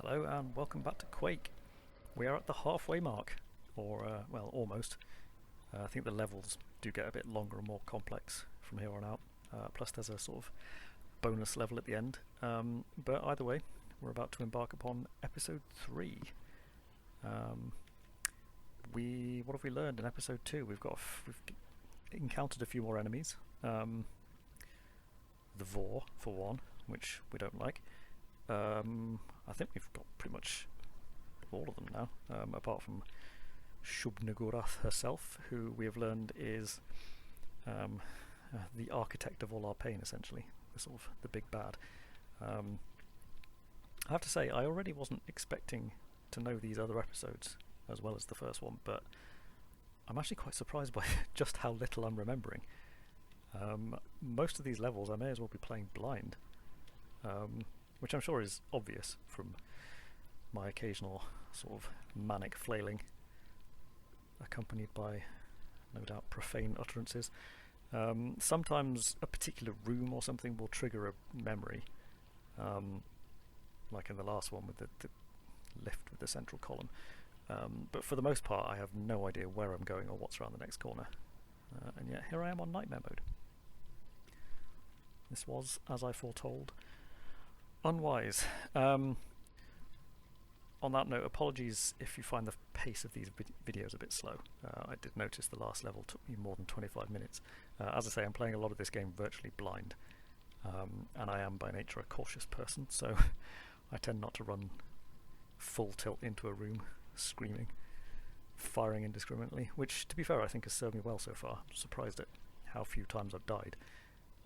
Hello and welcome back to Quake. We are at the halfway mark, or well, almost. I think the levels do get a bit longer and more complex from here on out, plus there's a sort of bonus level at the end. But either way, we're about to embark upon episode 3. What have we learned in episode 2? We've encountered a few more enemies. The Vor, for one, which we don't like. I think we've got pretty much all of them now, apart from Shub-Nagurath herself, who we have learned is the architect of all our pain, essentially, the big bad. I have to say, I already wasn't expecting to know these other episodes as well as the first one, but I'm actually quite surprised by just how little I'm remembering. Most of these levels I may as well be playing blind. Which I'm sure is obvious from my occasional sort of manic flailing, accompanied by, no doubt, profane utterances. Sometimes a particular room or something will trigger a memory, like in the last one with the lift with the central column. But for the most part, I have no idea where I'm going or what's around the next corner. And yet here I am on nightmare mode. This was, as I foretold, unwise. On that note, apologies if you find the pace of these videos a bit slow. I did notice the last level took me more than 25 minutes. As I say, I'm playing a lot of this game virtually blind, and I am by nature a cautious person, so I tend not to run full tilt into a room, screaming, firing indiscriminately, which, to be fair, I think has served me well so far. I'm surprised at how few times I've died,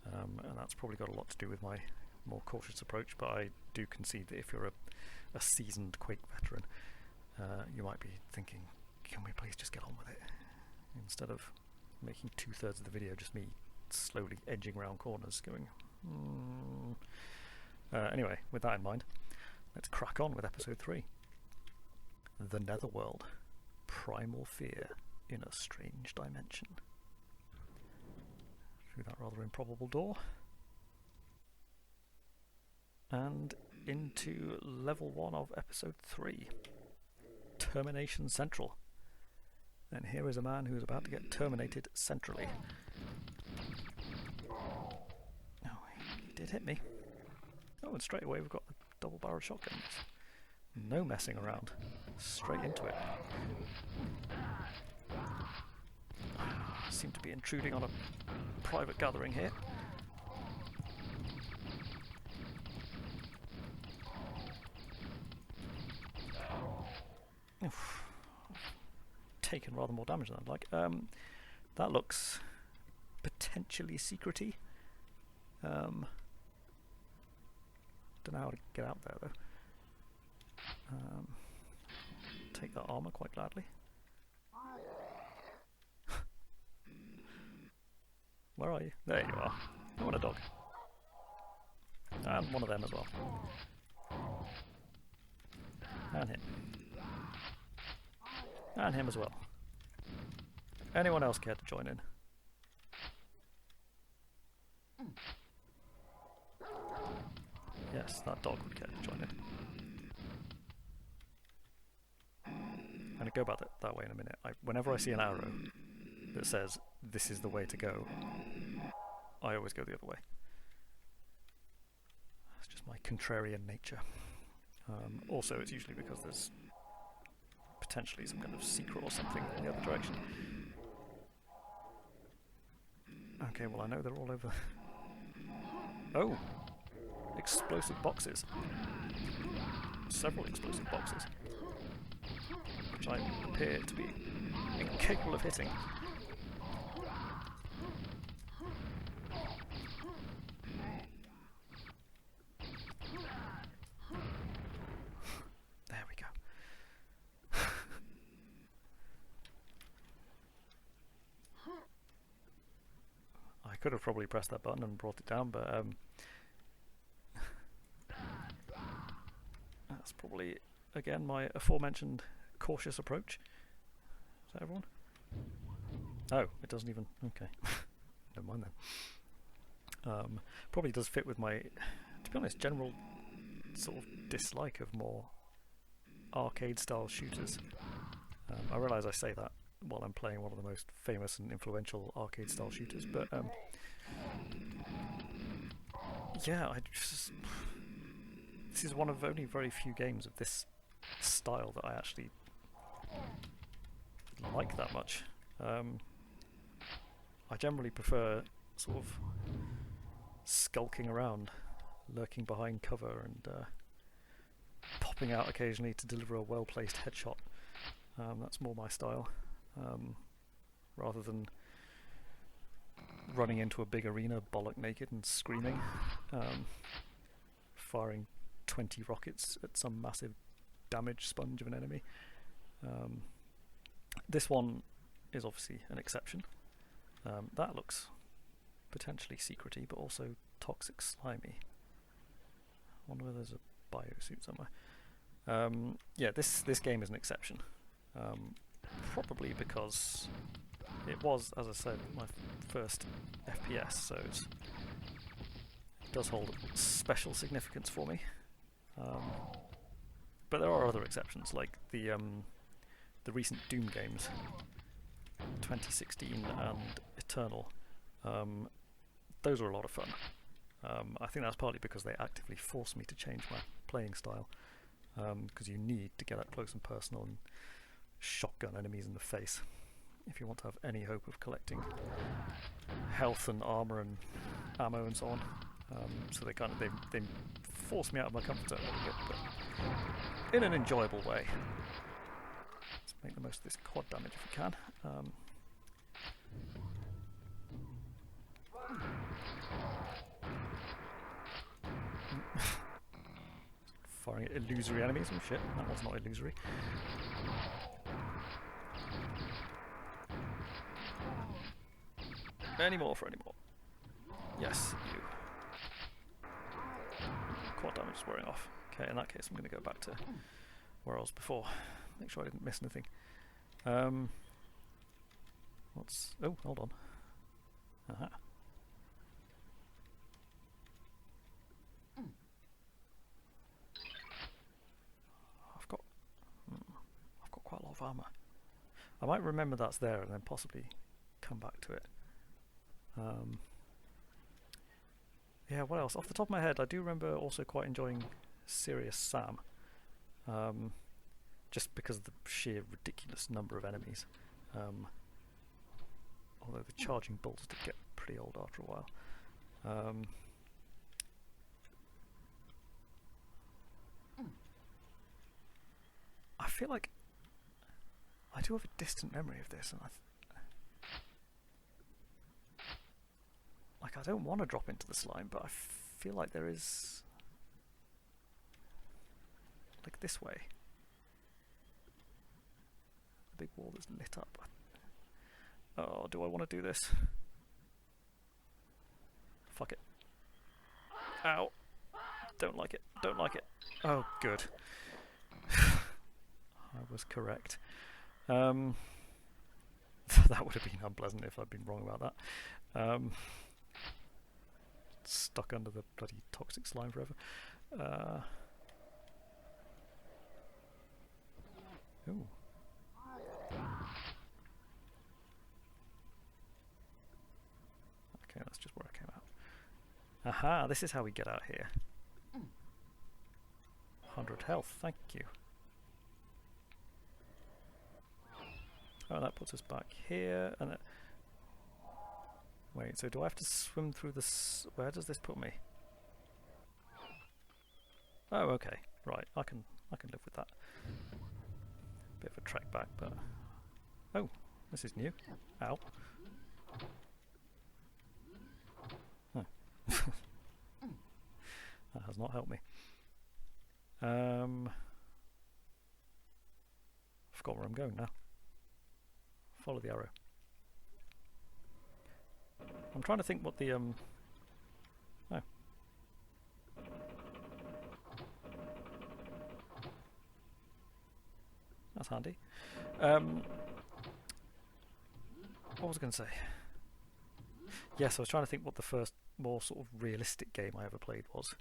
and that's probably got a lot to do with my more cautious approach, but I do concede that if you're a seasoned Quake veteran, you might be thinking, can we please just get on with it, instead of making 2/3 of the video just me slowly edging around corners going anyway, with that in mind, let's crack on with episode 3. The Netherworld. Primal fear in a strange dimension. Through that rather improbable door and into level 1 of episode 3, Termination Central. And here is a man who is about to get terminated centrally. Oh, he did hit me. Oh, and straight away we've got the double-barreled shotguns. No messing around. Straight into it. Seem to be intruding on a private gathering here. Oof. Taken rather more damage than I'd like. That looks potentially secrety. Don't know how to get out there though. Take that armor quite gladly. Where are you? There you are. I want a dog. And one of them as well. And him. And him as well. Anyone else care to join in? Yes, that dog would care to join in. I'm going to go back that way in a minute. Whenever I see an arrow that says, this is the way to go, I always go the other way. It's just my contrarian nature. Also, it's usually because there's potentially some kind of secret or something in the other direction. Okay, well I know they're all over. Oh! Explosive boxes. Several explosive boxes. Which I appear to be incapable of hitting. There we go. I could have probably pressed that button and brought it down, but that's probably, again, my aforementioned cautious approach. Is that everyone? Oh, it doesn't even... okay. Never mind then. Probably does fit with my, to be honest, general sort of dislike of more arcade-style shooters. I realise I say that while I'm playing one of the most famous and influential arcade-style shooters, but yeah, this is one of only very few games of this style that I actually like that much. I generally prefer sort of skulking around, lurking behind cover, and popping out occasionally to deliver a well-placed headshot. That's more my style, rather than running into a big arena bollock naked and screaming, firing 20 rockets at some massive damage sponge of an enemy. This one is obviously an exception. That looks potentially secrety, but also toxic slimy. I wonder whether there's a biosuit somewhere. Yeah, this game is an exception. Probably because it was, as I said, my first FPS, so it does hold special significance for me. But there are other exceptions, like the recent Doom games, 2016 and Eternal. Those were a lot of fun. I think that's partly because they actively forced me to change my playing style, because you need to get up close and personal and shotgun enemies in the face if you want to have any hope of collecting health and armor and ammo and so on. So they forced me out of my comfort zone a little bit, but in an enjoyable way. Let's make the most of this quad damage if we can. Firing at illusory enemies. Oh shit, that one's not illusory. Any more for any more? Yes, you. Quad damage is wearing off. Okay, in that case I'm going to go back to where I was before. Make sure I didn't miss anything. What's... Oh, hold on. Aha. I've got quite a lot of armour. I might remember that's there and then possibly come back to it. Yeah, what else? Off the top of my head, I do remember also quite enjoying Serious Sam. Just because of the sheer ridiculous number of enemies. Although the charging bolts did get pretty old after a while. I feel like I do have a distant memory of this, and I don't want to drop into the slime, but I feel like there is, like this way, a big wall that's lit up. Oh, do I want to do this? Fuck it. Ow. Don't like it. Don't like it. Oh, good. I was correct. That would have been unpleasant if I'd been wrong about that. Stuck under the bloody toxic slime forever. Ooh. Okay, that's just where I came out. Aha, this is how we get out here. 100 health, thank you. Oh, that puts us back here, and wait, so do I have to swim through this? Where does this put me? Oh, okay, right. I can live with that. Bit of a trek back, but oh, this is new. Ow. Oh. That has not helped me. I forgot where I'm going now. Follow the arrow. I'm trying to think what the oh. That's handy. What was I going to say? Yes, I was trying to think what the first more sort of realistic game I ever played was.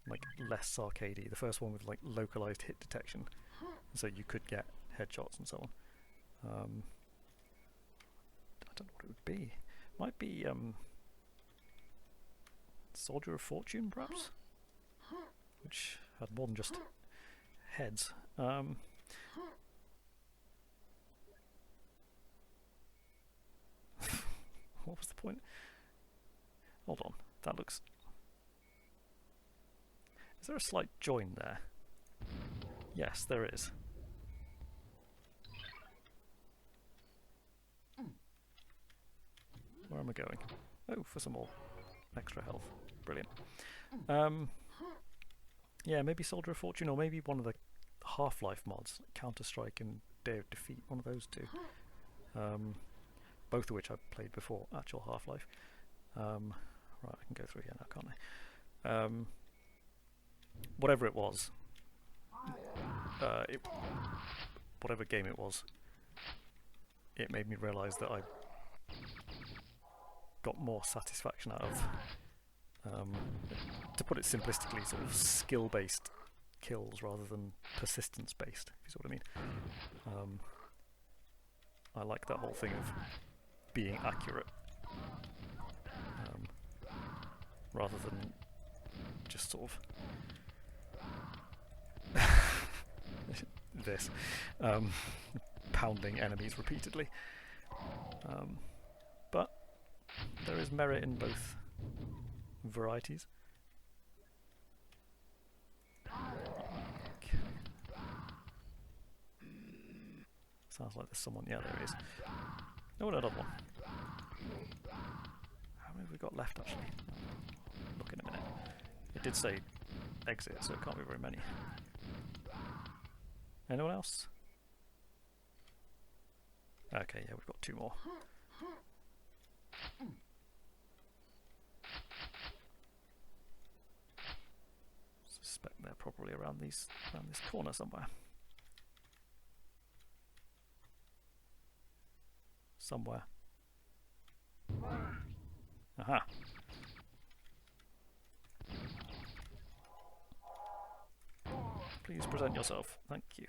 Like less arcadey. The first one with like localized hit detection. so you could get headshots and so on. I don't know what it would be. Might be Soldier of Fortune, perhaps, which had more than just heads. What was the point? Hold on, that looks... Is there a slight join there? Yes, there is. Where am I going? Oh, for some more extra health. Brilliant. Yeah, maybe Soldier of Fortune, or maybe one of the Half-Life mods, like Counter-Strike and Day of Defeat, one of those two. Both of which I've played before, actual Half-Life. Right, I can go through here now, can't I? Whatever it was, whatever game it was, it made me realise that I got more satisfaction out of, to put it simplistically, sort of skill-based kills rather than persistence-based, if you see what I mean. I like that whole thing of being accurate, rather than just sort of this, pounding enemies repeatedly. But there is merit in both varieties. Okay. Sounds like there's someone. Yeah, there is. Oh, another one. How many have we got left, actually? Look in a minute. It did say exit, so it can't be very many. Anyone else? Okay, yeah, we've got two more. Suspect they're probably around this corner somewhere. Somewhere. Aha. Please present yourself. Thank you.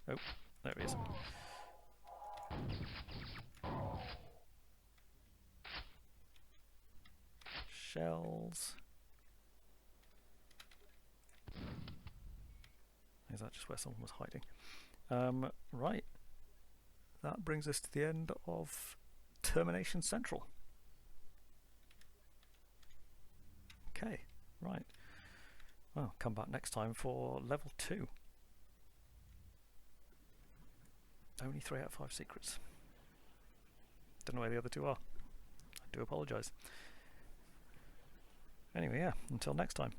Oh, there he is. Shells. Is that just where someone was hiding? Right. That brings us to the end of Termination Central. Okay, right. Well, come back next time for level 2. Only 3 out of 5 secrets. Don't know where the other 2 are. I do apologise. Anyway, yeah, until next time.